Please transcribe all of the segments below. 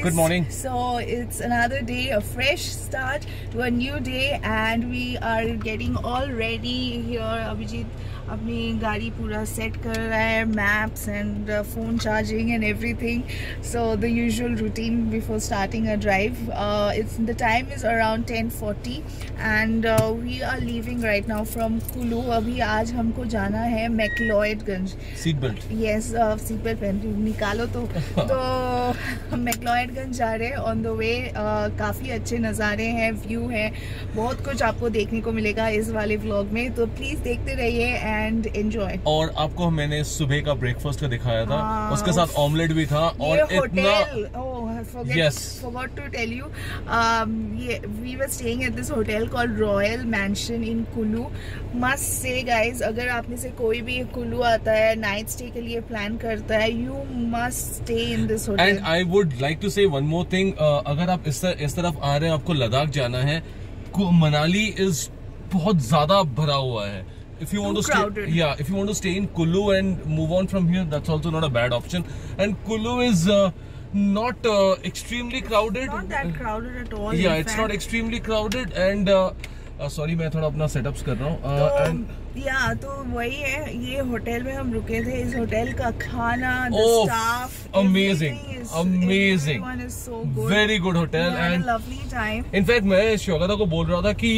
Good morning. So it's another day, a fresh start to a new day, and we are getting all ready here. Abhijit अपनी गाड़ी पूरा set कर रहा है, maps and phone charging and everything. So the usual routine before starting a drive. The time is around 10:40 and we are leaving right now from Kulu. अभी आज हमको जाना है McLeodganj. Seat belt. Yes, seat belt पहन निकालो तो हम मैक्लॉयडगंज जा रहे हैं. On the way काफ़ी अच्छे नज़ारे हैं, व्यू है, बहुत कुछ आपको देखने को मिलेगा इस वाले व्लॉग में, तो प्लीज़ देखते रहिए एंड एंजॉय. और आपको मैंने सुबह का ब्रेकफास्ट का दिखाया था, उसके साथ ऑमलेट भी था. और forgot to tell you, we were staying at this hotel called Royal Mansion in Kulu. Must say guys, अगर आप में से कोई भी कुल्लू आता है, नाइट स्टे के लिए प्लान करता है, you must stay in this hotel. And I would like to say one more thing. अगर आप इस तरफ आ रहे हैं, आपको लद्दाख जाना है, मनाली is बहुत ज्यादा भरा हुआ है. If you want to stay, if you want to stay in Kulu and move on from here, that's also not a bad option. And Kulu is not extremely crowded. Not that crowded at all. Yeah, it's not extremely crowded. And sorry, मैं थोड़ा अपना setups कर रहा हूँ. तो वही है, ये होटल में हम रुके थे. इस होटल का खाना, the staff, amazing, everyone is so good. Very good hotel. We had a lovely time. In fact, मैं श्योगता को बोल रहा था कि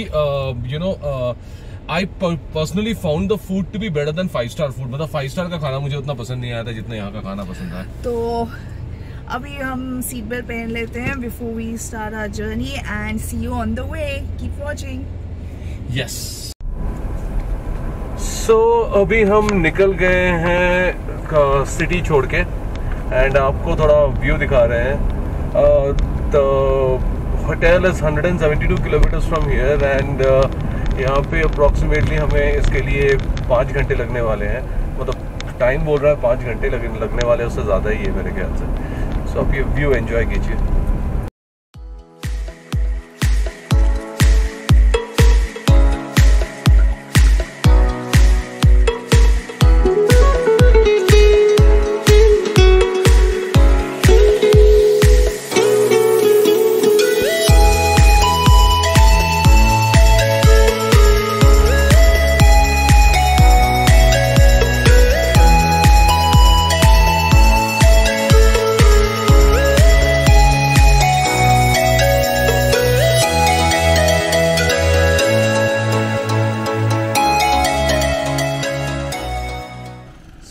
I personally found the food to be better than 5-star food. मतलब 5-star का खाना मुझे उतना पसंद नहीं आया था जितना यहाँ का खाना पसंद है. तो अभी हम सीट बेल्ट पहन लेते हैं before we start our journey and see you on the way. Keep watching. Yes. So अभी हम निकल गए हैं सिटी छोड़ के and आपको थोड़ा व्यू दिखा रहे हैं. The hotel is 172 kilometers from here and यहाँ पे अप्रॉक्सीमेटली हमें इसके लिए 5 घंटे लगने वाले हैं. मतलब टाइम बोल रहा है 5 घंटे लगने वाले हैं, उससे ज़्यादा ही है मेरे ख्याल से. सो आप ये व्यू एंजॉय कीजिए.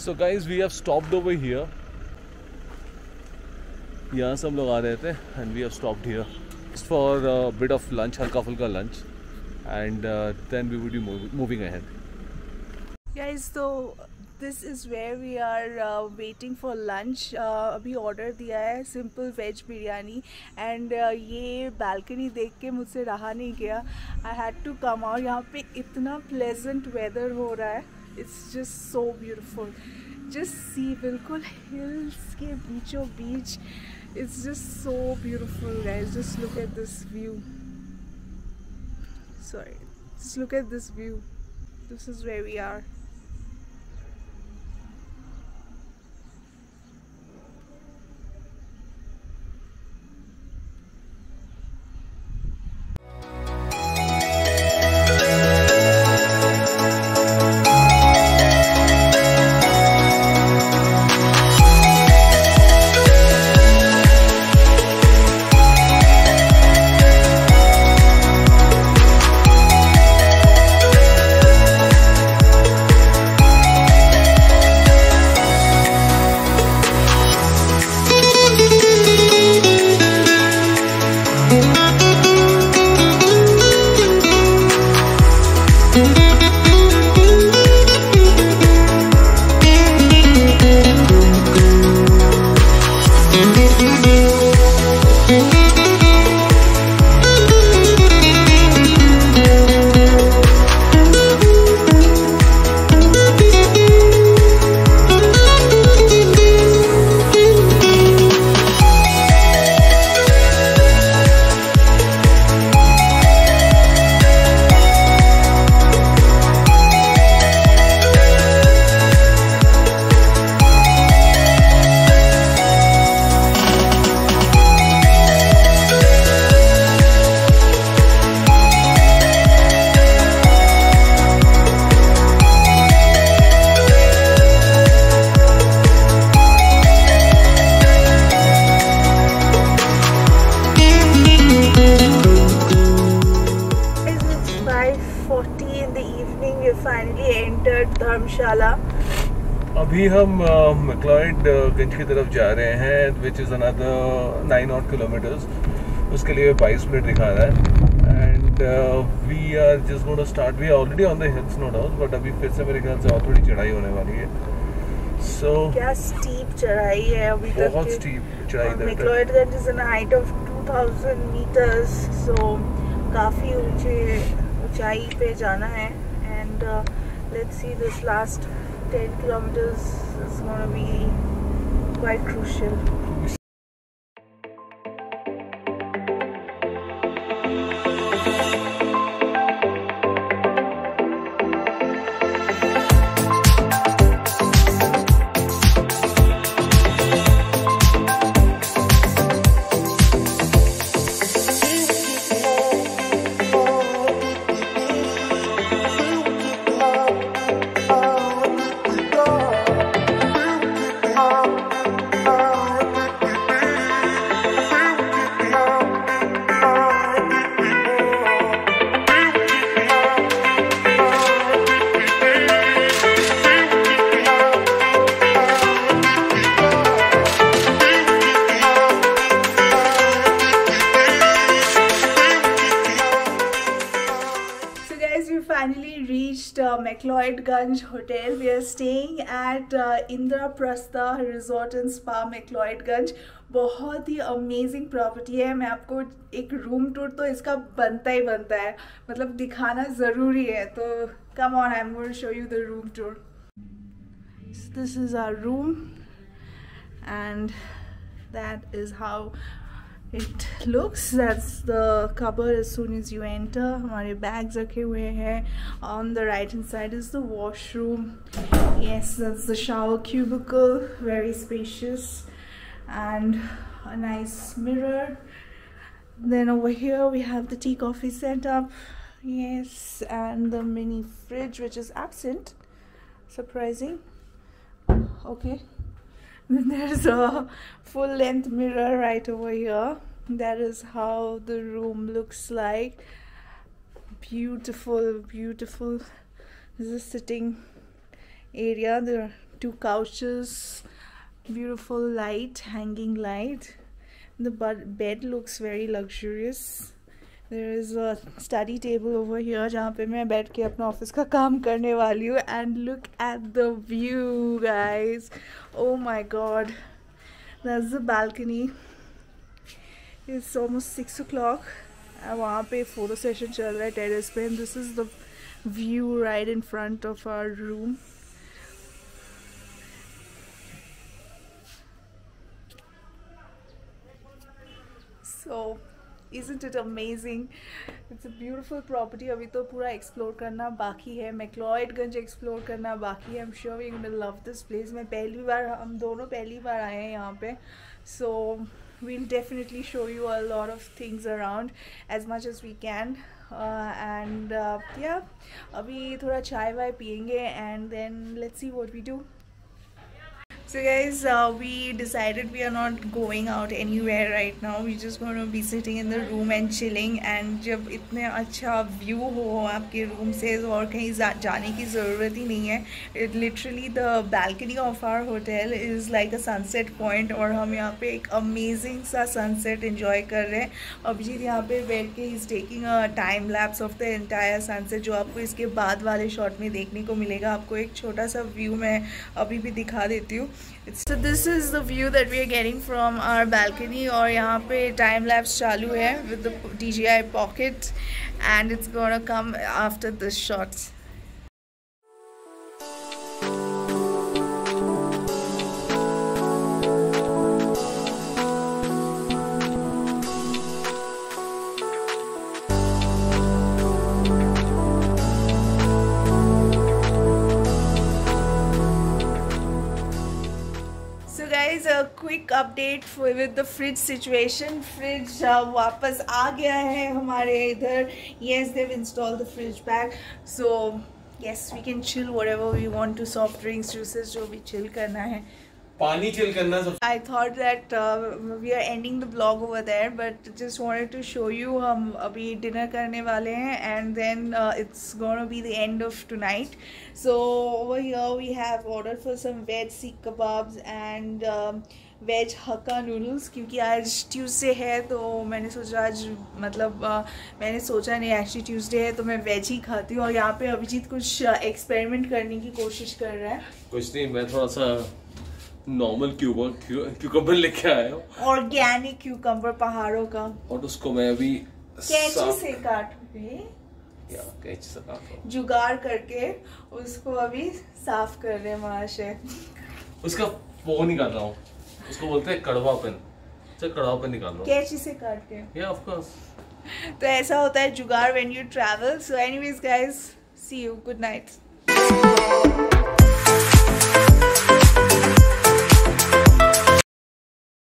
So guys, we have stopped over here. यहाँ से हम लोग आ रहे थे and we have stopped here just for a bit of lunch, हल्का फुल्का lunch, and then we would be moving ahead. Guys, so this is where we are waiting for lunch. अभी order दिया है सिंपल वेज बिरयानी and ये balcony देख के मुझसे रहा नहीं गया. I had to come out. यहाँ पे इतना pleasant weather हो रहा है. It's just so beautiful. Just see, बिल्कुल hills के बीचों बीच. It's just so beautiful, guys. Just look at this view. Sorry. Just look at this view. This is where we are. अभी हम मैक्लॉयड-गंज की तरफ जा रहे हैं, which is another 9 odd kilometers. उसके लिए 22 मिनट दिखा रहा है and we are just going to start. We are already on the hills no doubt, but अभी फिर से मेरे ख्याल से और थोड़ी चढ़ाई होने वाली है. सो क्या स्टीप चढ़ाई है अभी तक. बहुत स्टीप चढ़ाई. McLeodganj is in height of 2000 meters, so काफ़ी ऊंचाई पे जाना है. And let's see this last 10 kilometers is going to be quite crucial. Finally reached McLeod-Ganj Hotel. We are staying at Indraprastha Resort and Spa, McLeod-Ganj. बहुत ही amazing property है. मैं आपको एक रूम टूर तो इसका बनता ही बनता है, मतलब दिखाना ज़रूरी है. तो come on, I am going to show you the room tour. This is our room and that is how it looks. That's the cupboard as soon as you enter. हमारे bags रखे हुए हैं. On the right hand side is the washroom. Yes, that's the shower cubicle, very spacious, and a nice mirror. Then over here we have the tea coffee setup. Yes, and the mini fridge which is absent. Surprising. Okay. Then there's a full length mirror right over here. That is how the room looks like. Beautiful, beautiful. This is a sitting area. There are 2 couches, beautiful light, hanging light. The bed looks very luxurious. There is a study table over here जहाँ पे मैं बैठ के अपना office का काम करने वाली हूँ. And look at the view, guys. Oh my God. That's the balcony. It's almost 6 o'clock. वहाँ पे फोटो सेशन चल रहा है टेरेस पे. And this is the view right in front of our room. So isn't it amazing? It's a beautiful property. अभी तो पूरा explore करना बाकी है. मैक्लॉयड-गंज एक्सप्लोर करना बाकी है. I'm sure we're going to love this place. हम दोनों पहली बार आए हैं यहाँ पे. So we'll definitely show you a lot of things around as much as we can. And yeah, अभी थोड़ा चाय वाय पियेंगे and then let's see what we do. So guys, we decided we are not going out anywhere right now. We're just going to be sitting in the room and chilling. And जब इतने अच्छा view हो आपके room से तो और कहीं जाने की ज़रूरत ही नहीं है. It literally the balcony of our hotel is like a sunset point और हम यहाँ पे एक amazing सा sunset enjoy कर रहे हैं. अभिजीत यहाँ पे बैठ के he's taking a time lapse of the entire sunset जो आपको इसके बाद वाले shot में देखने को मिलेगा. आपको एक छोटा सा view मैं अभी भी दिखा देती हूँ. So this is the view that we are getting from our balcony और यहाँ पे time lapse चालू है with the DJI Pocket and it's gonna come after this shot. A quick update with the fridge situation. Fridge वापस आ गया है हमारे इधर. Yes, they've installed the fridge back, so yes, we can chill whatever we want to. Soft drinks, juices, जो भी chill करना है पानी चिल करना सब। I thought that we are ending the vlog over there, but just wanted to show you हम अभी dinner करने वाले हैं and then it's gonna be the end of tonight. So over here we have ordered for some veg seekh kebabs and veg Hakka noodles, क्योंकि आज Tuesday है तो मैंने सोचा आज मतलब मैंने सोचा नहीं एक्चुअली ट्यूसडे है तो मैं वेज ही खाती हूँ। और यहाँ पे अभिजीत कुछ एक्सपेरिमेंट करने की कोशिश कर रहा है। कुछ नहीं, मैं थोड़ा सा नॉर्मल क्यूकम्बर लेके आया हूँ, ऑर्गेनिक क्यूकम्बर पहाड़ों का, और उसको मैं अभी कैंची से जुगाड़ करके उसको अभी साफ कर रहे हैं महाशय। उसका वो निकाल रहा हूँ, उसको बोलते हैं कड़वापन, कड़वापन निकाल रहा हूँ कैंची से काट के। या ऑफ कोर्स। तो ऐसा होता है jugaad when you travel. So anyways guys, see you, good night.